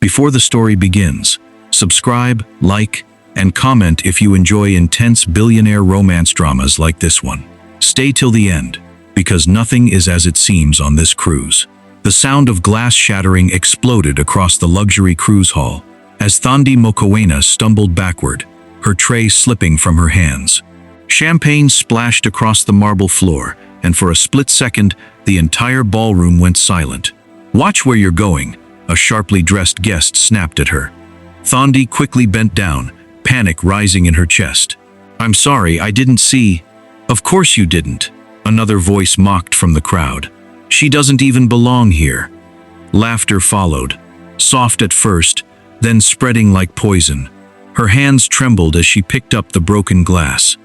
Before the story begins, subscribe, like, and comment if you enjoy intense billionaire romance dramas like this one. Stay till the end, because nothing is as it seems on this cruise. The sound of glass shattering exploded across the luxury cruise hall as Thandi Mokoena stumbled backward, her tray slipping from her hands. Champagne splashed across the marble floor, and for a split second, the entire ballroom went silent. "Watch where you're going," a sharply dressed guest snapped at her. Thandi quickly bent down, panic rising in her chest. "I'm sorry, I didn't see." "Of course you didn't," another voice mocked from the crowd. "She doesn't even belong here." Laughter followed, soft at first, then spreading like poison. Her hands trembled as she picked up the broken glass.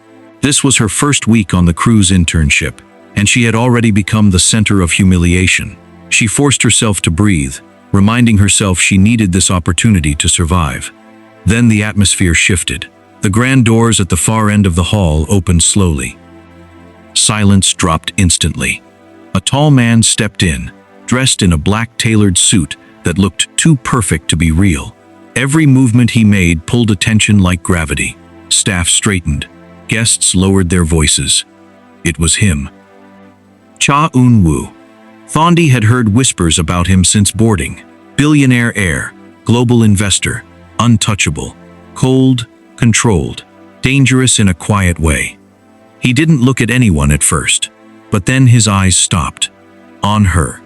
This was her first week on the cruise internship, and she had already become the center of humiliation. She forced herself to breathe, reminding herself she needed this opportunity to survive. Then the atmosphere shifted. The grand doors at the far end of the hall opened slowly. Silence dropped instantly. A tall man stepped in, dressed in a black tailored suit that looked too perfect to be real. Every movement he made pulled attention like gravity. Staff straightened. Guests lowered their voices. It was him. Cha Eun-woo. Thandi had heard whispers about him since boarding. Billionaire heir, global investor, untouchable, cold, controlled, dangerous in a quiet way. He didn't look at anyone at first, but then his eyes stopped. On her.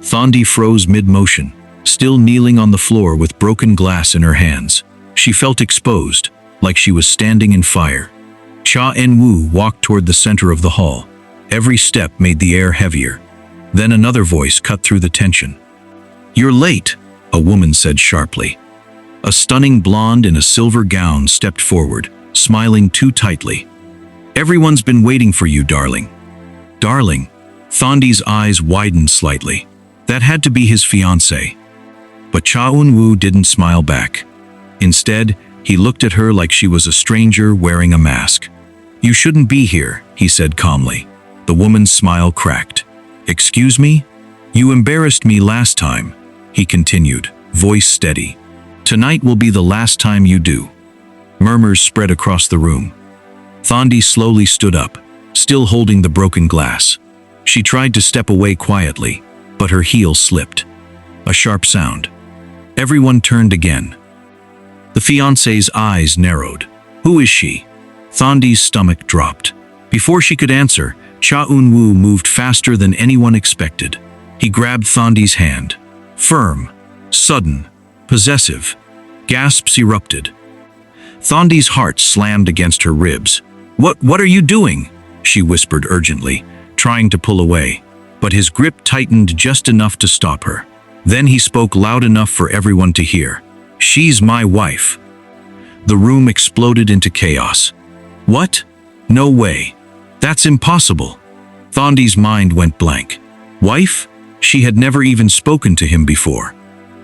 Thandi froze mid-motion, still kneeling on the floor with broken glass in her hands. She felt exposed, like she was standing in fire. Cha Eun-woo walked toward the center of the hall. Every step made the air heavier. Then another voice cut through the tension. "You're late," a woman said sharply. A stunning blonde in a silver gown stepped forward, smiling too tightly. "Everyone's been waiting for you, darling." "Darling?" Thandi's eyes widened slightly. That had to be his fiancée. But Cha Eun-woo didn't smile back. Instead, he looked at her like she was a stranger wearing a mask. "You shouldn't be here," he said calmly. The woman's smile cracked. "Excuse me? You embarrassed me last time," he continued, voice steady. "Tonight will be the last time you do." Murmurs spread across the room. Thandi slowly stood up, still holding the broken glass. She tried to step away quietly, but her heel slipped. A sharp sound. Everyone turned again. The fiancé's eyes narrowed. "Who is she?" Thandi's stomach dropped. Before she could answer, Cha Eun-woo moved faster than anyone expected. He grabbed Thandi's hand. Firm, sudden, possessive. Gasps erupted. Thandi's heart slammed against her ribs. What are you doing?" she whispered urgently, trying to pull away. But his grip tightened just enough to stop her. Then he spoke loud enough for everyone to hear. "She's my wife." The room exploded into chaos. "What? No way. That's impossible." Thandi's mind went blank. Wife? She had never even spoken to him before.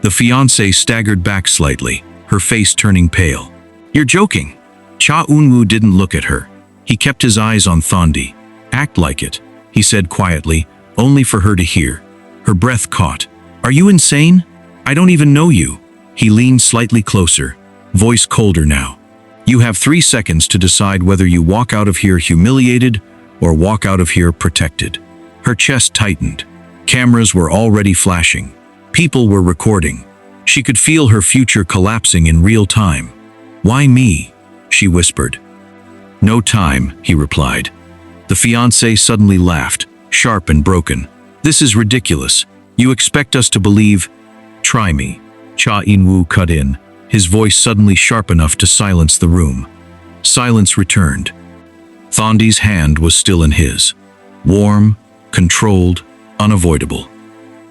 The fiancée staggered back slightly, her face turning pale. "You're joking." Cha Eun-woo didn't look at her. He kept his eyes on Thandi. "Act like it," he said quietly, only for her to hear. Her breath caught. "Are you insane? I don't even know you." He leaned slightly closer, voice colder now. "You have 3 seconds to decide whether you walk out of here humiliated or walk out of here protected." Her chest tightened. Cameras were already flashing. People were recording. She could feel her future collapsing in real time. "Why me?" she whispered. "No time," he replied. The fiancé suddenly laughed, sharp and broken. "This is ridiculous. You expect us to believe—" "Try me." Cha Eun-woo cut in, his voice suddenly sharp enough to silence the room. Silence returned. Thandi's hand was still in his. Warm, controlled, unavoidable.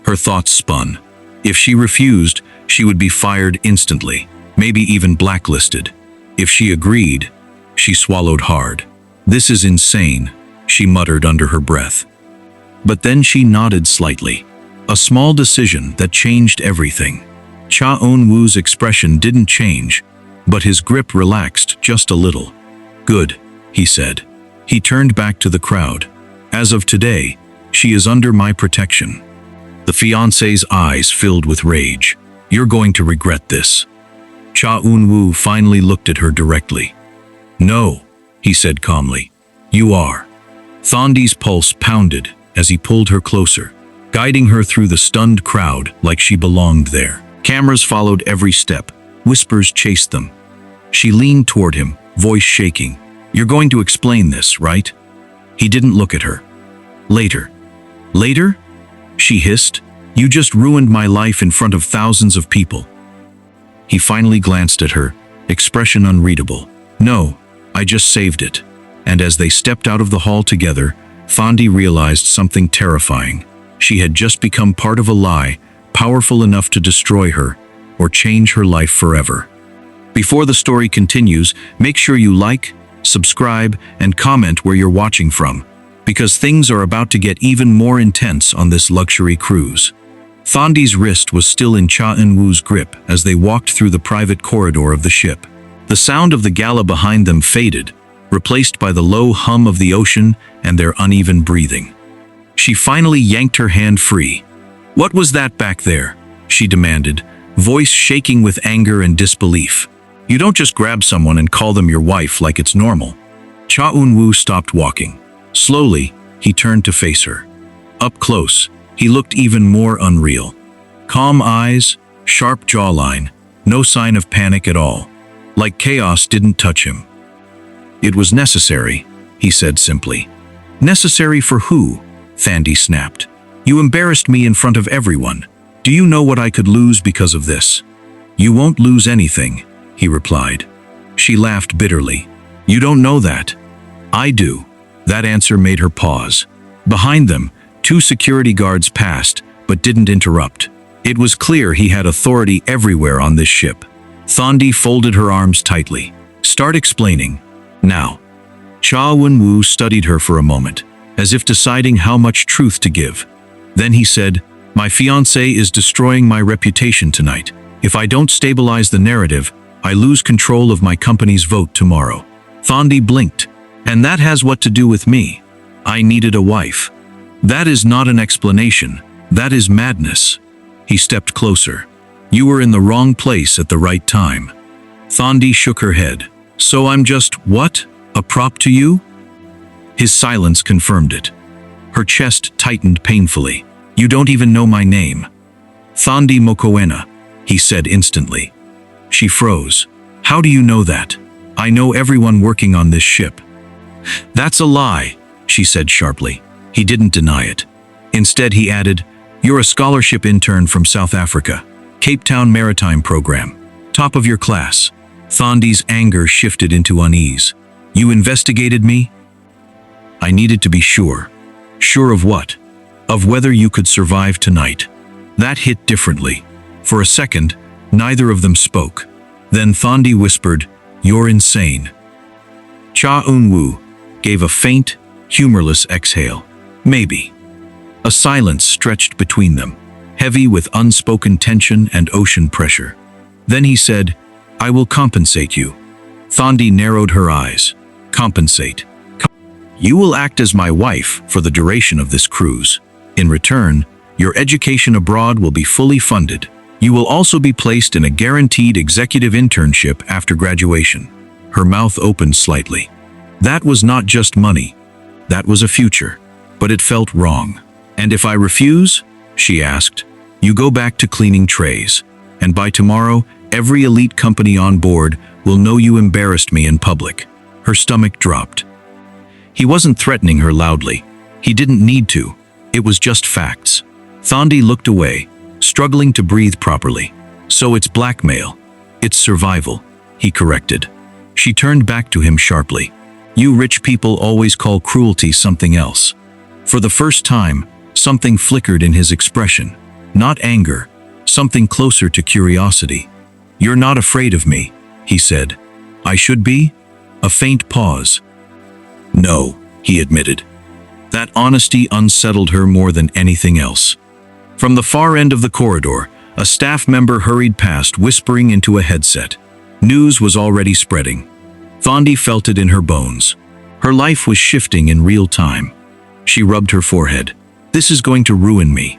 Her thoughts spun. If she refused, she would be fired instantly, maybe even blacklisted. If she agreed, she swallowed hard. "This is insane," she muttered under her breath. But then she nodded slightly. A small decision that changed everything. Cha Eun-woo's expression didn't change, but his grip relaxed just a little. "Good," he said. He turned back to the crowd. "As of today, she is under my protection." The fiancé's eyes filled with rage. You're going to regret this. Cha Eun-woo finally looked at her directly. No, he said calmly. You are. Thandi's pulse pounded as he pulled her closer, guiding her through the stunned crowd like she belonged there. Cameras followed every step. Whispers chased them. She leaned toward him, voice shaking. You're going to explain this, right? He didn't look at her. Later. Later? She hissed. You just ruined my life in front of thousands of people. He finally glanced at her, expression unreadable. No, I just saved it. And as they stepped out of the hall together, Thandi realized something terrifying. She had just become part of a lie, powerful enough to destroy her or change her life forever. Before the story continues, make sure you like, subscribe, and comment where you're watching from, because things are about to get even more intense on this luxury cruise. Thandi's wrist was still in Cha Eun-woo's grip as they walked through the private corridor of the ship. The sound of the gala behind them faded, replaced by the low hum of the ocean and their uneven breathing. She finally yanked her hand free. What was that back there? She demanded, voice shaking with anger and disbelief. You don't just grab someone and call them your wife like it's normal. Cha Eun-woo stopped walking. Slowly, he turned to face her. Up close, he looked even more unreal. Calm eyes, sharp jawline, no sign of panic at all. Like chaos didn't touch him. It was necessary, he said simply. Necessary for who? Thandi snapped. You embarrassed me in front of everyone. Do you know what I could lose because of this? You won't lose anything, he replied. She laughed bitterly. You don't know that. I do. That answer made her pause. Behind them, 2 security guards passed, but didn't interrupt. It was clear he had authority everywhere on this ship. Thandi folded her arms tightly. Start explaining. Now. Cha Eun-woo studied her for a moment, as if deciding how much truth to give. Then he said, My fiancé is destroying my reputation tonight. If I don't stabilize the narrative, I lose control of my company's vote tomorrow. Thandi blinked. And that has what to do with me. I needed a wife. That is not an explanation. That is madness. He stepped closer. You were in the wrong place at the right time. Thandi shook her head. So I'm just, what? A prop to you? His silence confirmed it. Her chest tightened painfully. You don't even know my name. Thandi Mokoena, he said instantly. She froze. How do you know that? I know everyone working on this ship. That's a lie, she said sharply. He didn't deny it. Instead, he added, You're a scholarship intern from South Africa, Cape Town Maritime Program, top of your class. Thandi's anger shifted into unease. You investigated me? I needed to be sure. Sure of what? Of whether you could survive tonight. That hit differently. For a second, neither of them spoke. Then Thandi whispered, You're insane. Cha Eun-woo gave a faint, humorless exhale. Maybe. A silence stretched between them, heavy with unspoken tension and ocean pressure. Then he said, I will compensate you. Thandi narrowed her eyes. Compensate. You will act as my wife for the duration of this cruise. In return, your education abroad will be fully funded. You will also be placed in a guaranteed executive internship after graduation. Her mouth opened slightly. That was not just money. That was a future. But it felt wrong. And if I refuse? She asked. You go back to cleaning trays. And by tomorrow, every elite company on board will know you embarrassed me in public. Her stomach dropped. He wasn't threatening her loudly. He didn't need to. It was just facts. Thandi looked away, struggling to breathe properly. So it's blackmail. It's survival, he corrected. She turned back to him sharply. You rich people always call cruelty something else. For the first time, something flickered in his expression. Not anger, something closer to curiosity. You're not afraid of me, he said. I should be? A faint pause. No, he admitted. That honesty unsettled her more than anything else. From the far end of the corridor, a staff member hurried past, whispering into a headset. News was already spreading. Thandi felt it in her bones. Her life was shifting in real time. She rubbed her forehead. This is going to ruin me.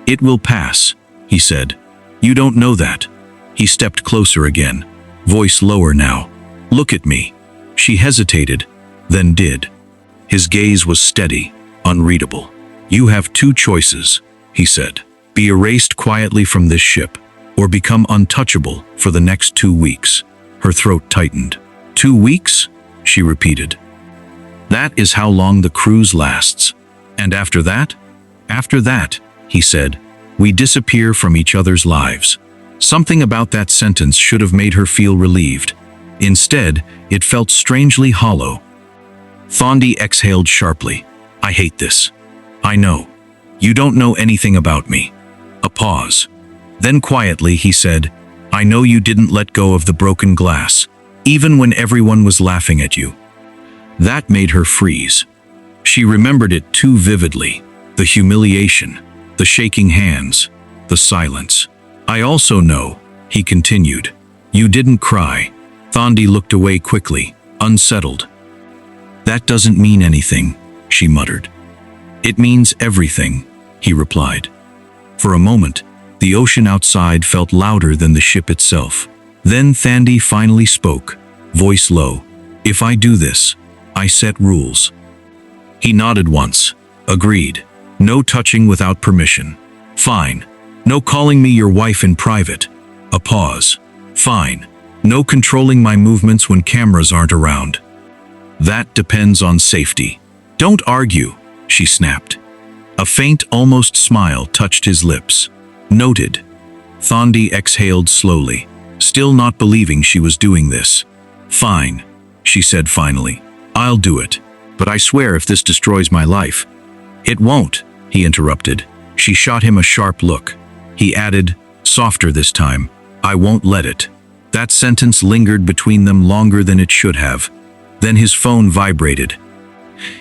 It will pass, he said. You don't know that. He stepped closer again, voice lower now. Look at me. She hesitated, then did. His gaze was steady, unreadable. You have two choices, he said. Be erased quietly from this ship, or become untouchable for the next 2 weeks. Her throat tightened. 2 weeks? She repeated. That is how long the cruise lasts. And after that? After that, he said, we disappear from each other's lives. Something about that sentence should have made her feel relieved. Instead, it felt strangely hollow. Thandi exhaled sharply. I hate this. I know. You don't know anything about me. A pause. Then quietly he said, I know you didn't let go of the broken glass, even when everyone was laughing at you. That made her freeze. She remembered it too vividly. The humiliation, the shaking hands, the silence. I also know, he continued, you didn't cry. Thandi looked away quickly, unsettled. That doesn't mean anything, she muttered. It means everything, he replied. For a moment, the ocean outside felt louder than the ship itself. Then Thandi finally spoke, voice low. If I do this, I set rules. He nodded once, agreed. No touching without permission. Fine. No calling me your wife in private. A pause. Fine. No controlling my movements when cameras aren't around. That depends on safety. Don't argue, she snapped. A faint, almost smile touched his lips. Noted. Thandi exhaled slowly, still not believing she was doing this. Fine, she said finally. I'll do it. But I swear if this destroys my life. It won't, he interrupted. She shot him a sharp look. He added, softer this time, I won't let it. That sentence lingered between them longer than it should have. Then his phone vibrated.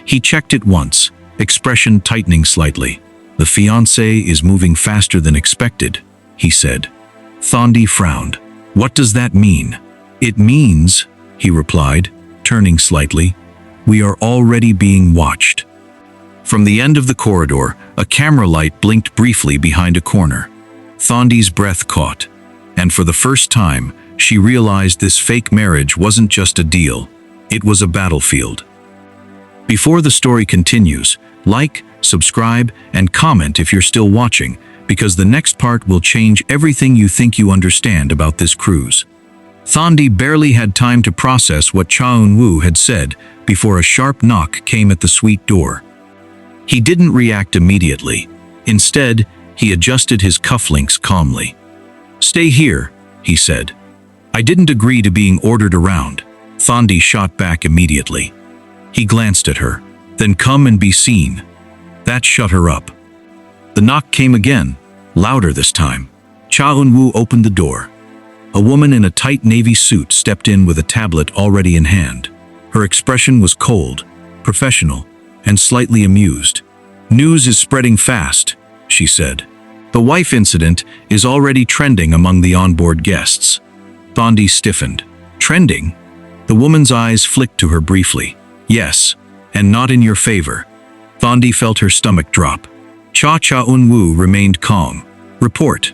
He checked it once, expression tightening slightly. The fiancé is moving faster than expected, he said. Thandi frowned. What does that mean? It means, he replied, turning slightly, we are already being watched. From the end of the corridor, a camera light blinked briefly behind a corner. Thandi's breath caught, and for the first time, she realized this fake marriage wasn't just a deal, it was a battlefield. Before the story continues, like, subscribe, and comment if you're still watching, because the next part will change everything you think you understand about this cruise. Thandi barely had time to process what Cha Eun-woo had said before a sharp knock came at the suite door. He didn't react immediately. Instead, he adjusted his cufflinks calmly. Stay here, he said. I didn't agree to being ordered around. Thandi shot back immediately. He glanced at her. Then come and be seen. That shut her up. The knock came again, louder this time. Cha Eun-woo opened the door. A woman in a tight navy suit stepped in with a tablet already in hand. Her expression was cold, professional, and slightly amused. News is spreading fast, she said. The wife incident is already trending among the onboard guests. Thandi stiffened. Trending? The woman's eyes flicked to her briefly. Yes, and not in your favor. Thandi felt her stomach drop. Cha Eun-woo remained calm. Report.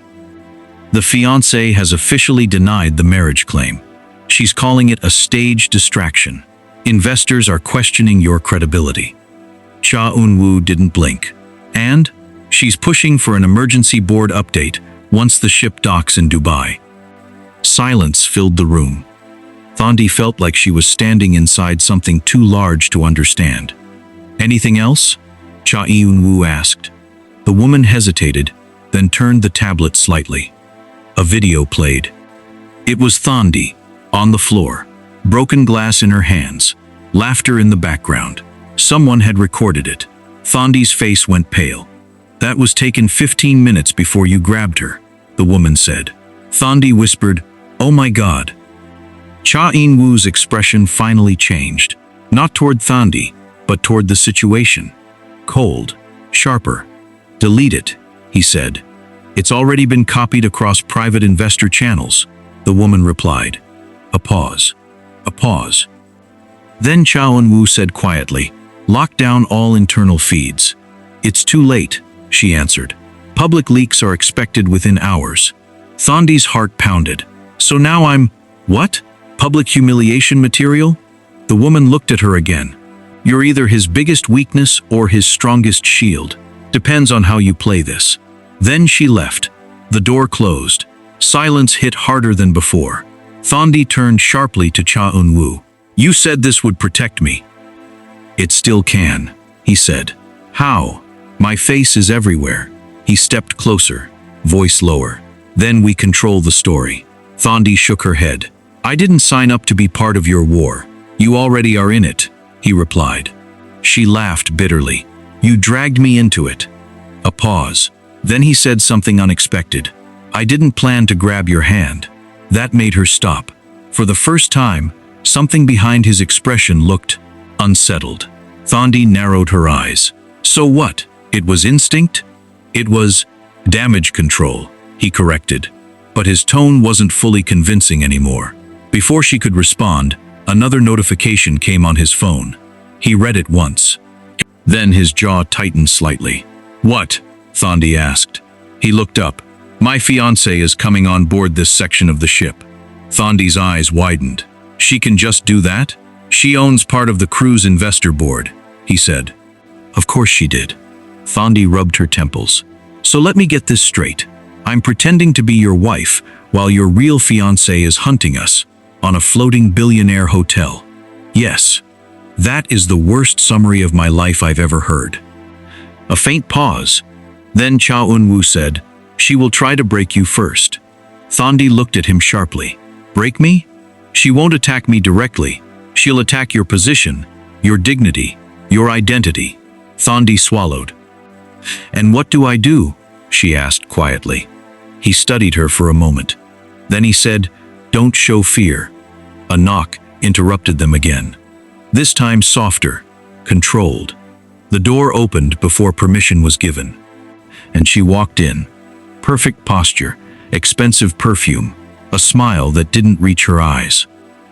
The fiancé has officially denied the marriage claim. She's calling it a stage distraction. Investors are questioning your credibility. Cha Eun-woo didn't blink. And she's pushing for an emergency board update once the ship docks in Dubai. Silence filled the room. Thandi felt like she was standing inside something too large to understand. Anything else? Cha Eun-woo asked. The woman hesitated, then turned the tablet slightly. A video played. It was Thandi, on the floor, broken glass in her hands, laughter in the background. Someone had recorded it. Thandi's face went pale. That was taken 15 minutes before you grabbed her, the woman said. Thandi whispered, Oh my God. Cha Eun-woo's expression finally changed, not toward Thandi, but toward the situation. Cold, sharper. Delete it, he said. It's already been copied across private investor channels, the woman replied. A pause. A pause. Then Cha Eun-woo said quietly, Lock down all internal feeds. It's too late, she answered. Public leaks are expected within hours. Thandi's heart pounded. So now I'm, what? Public humiliation material? The woman looked at her again. You're either his biggest weakness or his strongest shield. Depends on how you play this. Then she left. The door closed. Silence hit harder than before. Thandi turned sharply to Cha Eun-woo. You said this would protect me. It still can, he said. How? My face is everywhere. He stepped closer, voice lower. Then we control the story. Thandi shook her head. I didn't sign up to be part of your war. You already are in it, he replied. She laughed bitterly. You dragged me into it. A pause. Then he said something unexpected. I didn't plan to grab your hand. That made her stop. For the first time, something behind his expression looked unsettled. Thandi narrowed her eyes. So what? It was instinct? It was damage control, he corrected. But his tone wasn't fully convincing anymore. Before she could respond, another notification came on his phone. He read it once. Then his jaw tightened slightly. What? Thandi asked. He looked up. My fiancée is coming on board this section of the ship. Thandi's eyes widened. She can just do that? She owns part of the crew's investor board, he said. Of course she did. Thandi rubbed her temples. So let me get this straight. I'm pretending to be your wife while your real fiancé is hunting us on a floating billionaire hotel. Yes, that is the worst summary of my life I've ever heard. A faint pause. Then Cha Eun-woo said, she will try to break you first. Thandi looked at him sharply. Break me? She won't attack me directly. She'll attack your position, your dignity, your identity. Thandi swallowed. And what do I do? She asked quietly. He studied her for a moment. Then he said, don't show fear. A knock interrupted them again. This time softer, controlled. The door opened before permission was given. And she walked in. Perfect posture, expensive perfume, a smile that didn't reach her eyes.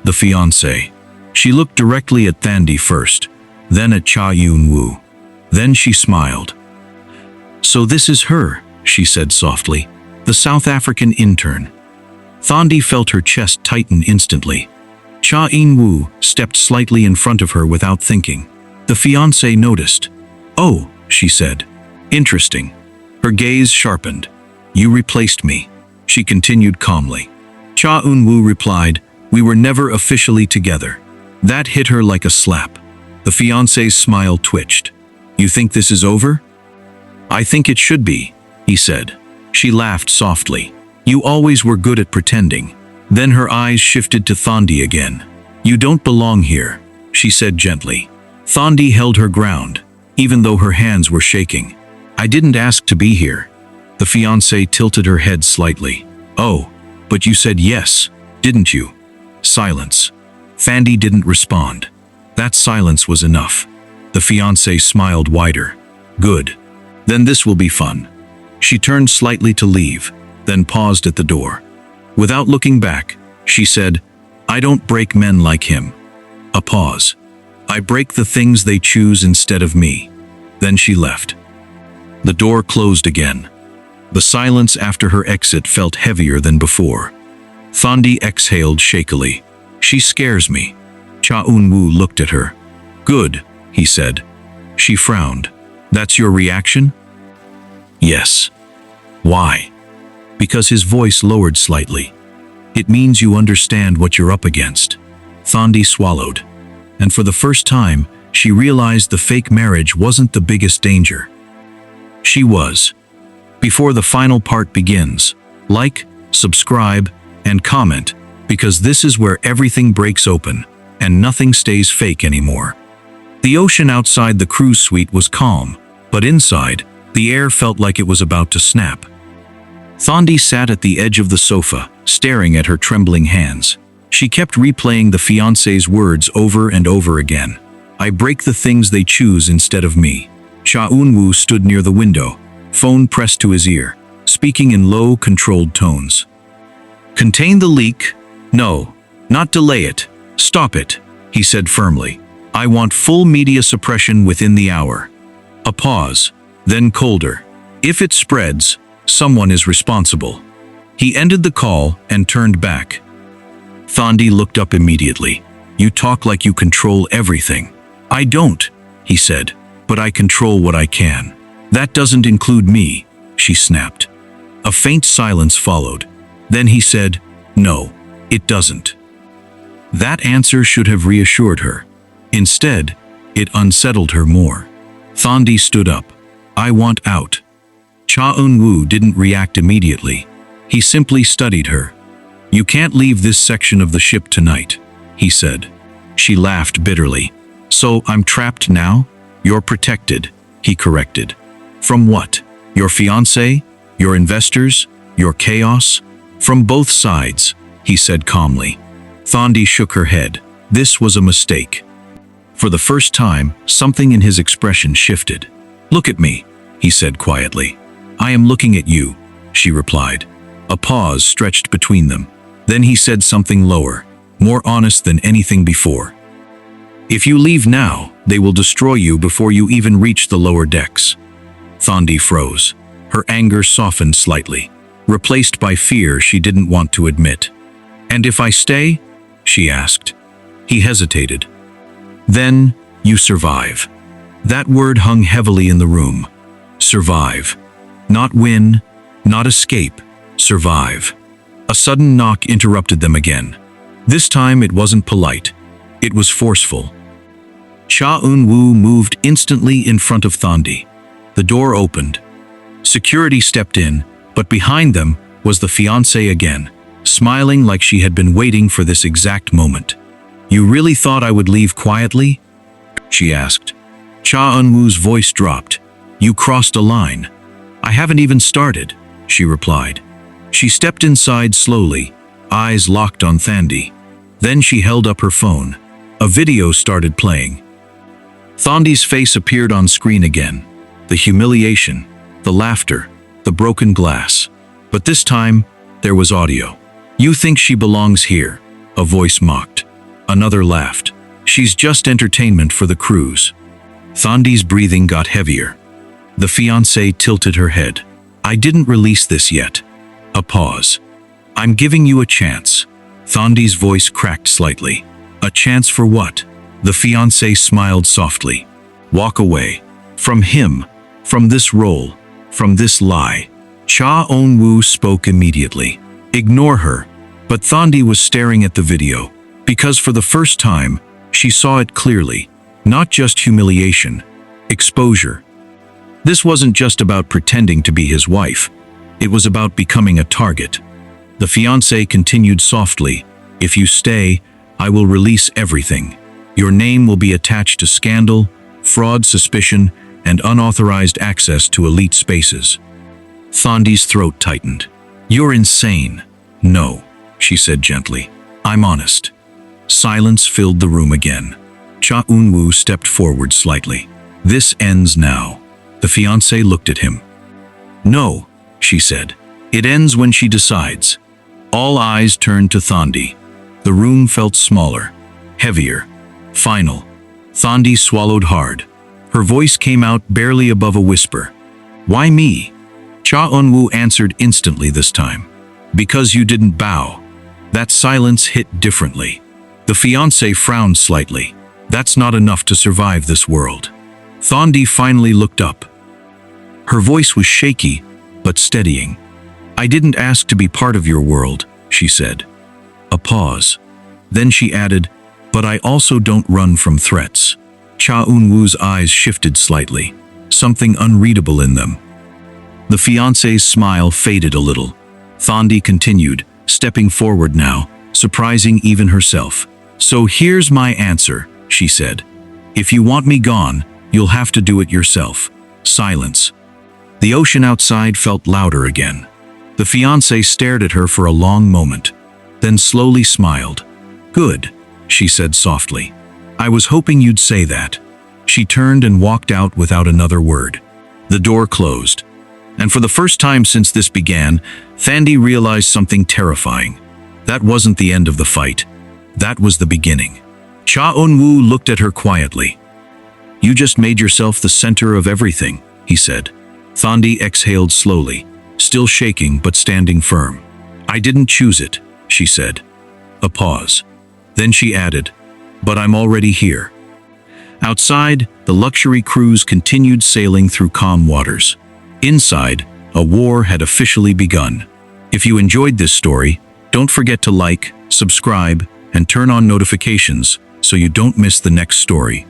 The fiancé. She looked directly at Thandi first, then at Cha Eun-woo. Then she smiled. So this is her, she said softly, the South African intern. Thandi felt her chest tighten instantly. Cha Eun-woo stepped slightly in front of her without thinking. The fiancé noticed. Oh, she said. Interesting. Her gaze sharpened. You replaced me, she continued calmly. Cha Eun-woo replied, we were never officially together. That hit her like a slap. The fiancé's smile twitched. You think this is over? I think it should be, he said. She laughed softly. You always were good at pretending. Then her eyes shifted to Thandi again. You don't belong here, she said gently. Thandi held her ground, even though her hands were shaking. I didn't ask to be here. The fiancé tilted her head slightly. Oh, but you said yes, didn't you? Silence. Thandi didn't respond. That silence was enough. The fiancé smiled wider. Good. Then this will be fun. She turned slightly to leave, then paused at the door. Without looking back, she said, I don't break men like him. A pause. I break the things they choose instead of me. Then she left. The door closed again. The silence after her exit felt heavier than before. Thandi exhaled shakily. She scares me. Cha Eun-woo looked at her. Good, he said. She frowned. That's your reaction? Yes. Why? Because his voice lowered slightly. It means you understand what you're up against. Thandi swallowed. And for the first time, she realized the fake marriage wasn't the biggest danger. She was. Before the final part begins, like, subscribe, and comment, because this is where everything breaks open, and nothing stays fake anymore. The ocean outside the cruise suite was calm, but inside, the air felt like it was about to snap. Thandi sat at the edge of the sofa, staring at her trembling hands. She kept replaying the fiancé's words over and over again. I break the things they choose instead of me. Cha Eun-woo stood near the window, phone pressed to his ear, speaking in low, controlled tones. Contain the leak? No, not delay it. Stop it, he said firmly. I want full media suppression within the hour. A pause, then colder. If it spreads, someone is responsible. He ended the call and turned back. Thandi looked up immediately. "You talk like you control everything." "I don't," he said, "but I control what I can." "That doesn't include me," she snapped. A faint silence followed. Then he said, "No, it doesn't." That answer should have reassured her. Instead, it unsettled her more. Thandi stood up. "I want out." Cha Eun-woo didn't react immediately. He simply studied her. "You can't leave this section of the ship tonight," he said. She laughed bitterly. "So I'm trapped now?" "You're protected," he corrected. "From what? Your fiancé? Your investors? Your chaos?" "From both sides," he said calmly. Thandi shook her head. This was a mistake. For the first time, something in his expression shifted. "Look at me," he said quietly. "I am looking at you," she replied. A pause stretched between them. Then he said something lower, more honest than anything before. "If you leave now, they will destroy you before you even reach the lower decks." Thandi froze. Her anger softened slightly, replaced by fear she didn't want to admit. "And if I stay?" she asked. He hesitated. "Then, you survive." That word hung heavily in the room. Survive. Not win, not escape. Survive. A sudden knock interrupted them again. This time it wasn't polite. It was forceful. Cha Eun-woo moved instantly in front of Thandi. The door opened. Security stepped in, but behind them was the fiancé again, smiling like she had been waiting for this exact moment. "You really thought I would leave quietly?" she asked. Cha Eun-woo's voice dropped. "You crossed a line." "I haven't even started," she replied. She stepped inside slowly, eyes locked on Thandi. Then she held up her phone. A video started playing. Thandi's face appeared on screen again. The humiliation, the laughter, the broken glass. But this time, there was audio. "You think she belongs here," a voice mocked. Another laughed. "She's just entertainment for the cruise." Thandi's breathing got heavier. The fiancé tilted her head. "I didn't release this yet." A pause. "I'm giving you a chance." Thandi's voice cracked slightly. "A chance for what?" The fiancé smiled softly. "Walk away. From him. From this role. From this lie." Cha Eun-woo spoke immediately. "Ignore her." But Thandi was staring at the video, because for the first time, she saw it clearly. Not just humiliation. Exposure. This wasn't just about pretending to be his wife. It was about becoming a target. The fiancé continued softly, "If you stay, I will release everything. Your name will be attached to scandal, fraud suspicion, and unauthorized access to elite spaces." Thandi's throat tightened. "You're insane." "No," she said gently. "I'm honest." Silence filled the room again. Cha Eun-woo stepped forward slightly. "This ends now." The fiancé looked at him. "No," she said. "It ends when she decides." All eyes turned to Thandi. The room felt smaller, heavier, final. Thandi swallowed hard. Her voice came out barely above a whisper. "Why me?" Cha Eun-woo answered instantly this time. "Because you didn't bow." That silence hit differently. The fiancé frowned slightly. "That's not enough to survive this world." Thandi finally looked up. Her voice was shaky, but steadying. "I didn't ask to be part of your world," she said. A pause. Then she added, "But I also don't run from threats." Cha Eun-woo's eyes shifted slightly, something unreadable in them. The fiancé's smile faded a little. Thandi continued, stepping forward now, surprising even herself. "So here's my answer," she said. "If you want me gone, you'll have to do it yourself." Silence. The ocean outside felt louder again. The fiancé stared at her for a long moment, then slowly smiled. "Good," she said softly. "I was hoping you'd say that." She turned and walked out without another word. The door closed. And for the first time since this began, Thandi realized something terrifying. That wasn't the end of the fight. That was the beginning. Cha Eun-woo looked at her quietly. "You just made yourself the center of everything," he said. Thandi exhaled slowly, still shaking but standing firm. "I didn't choose it," she said. A pause. Then she added, "But I'm already here." Outside, the luxury cruise continued sailing through calm waters. Inside, a war had officially begun. If you enjoyed this story, don't forget to like, subscribe, and turn on notifications so you don't miss the next story.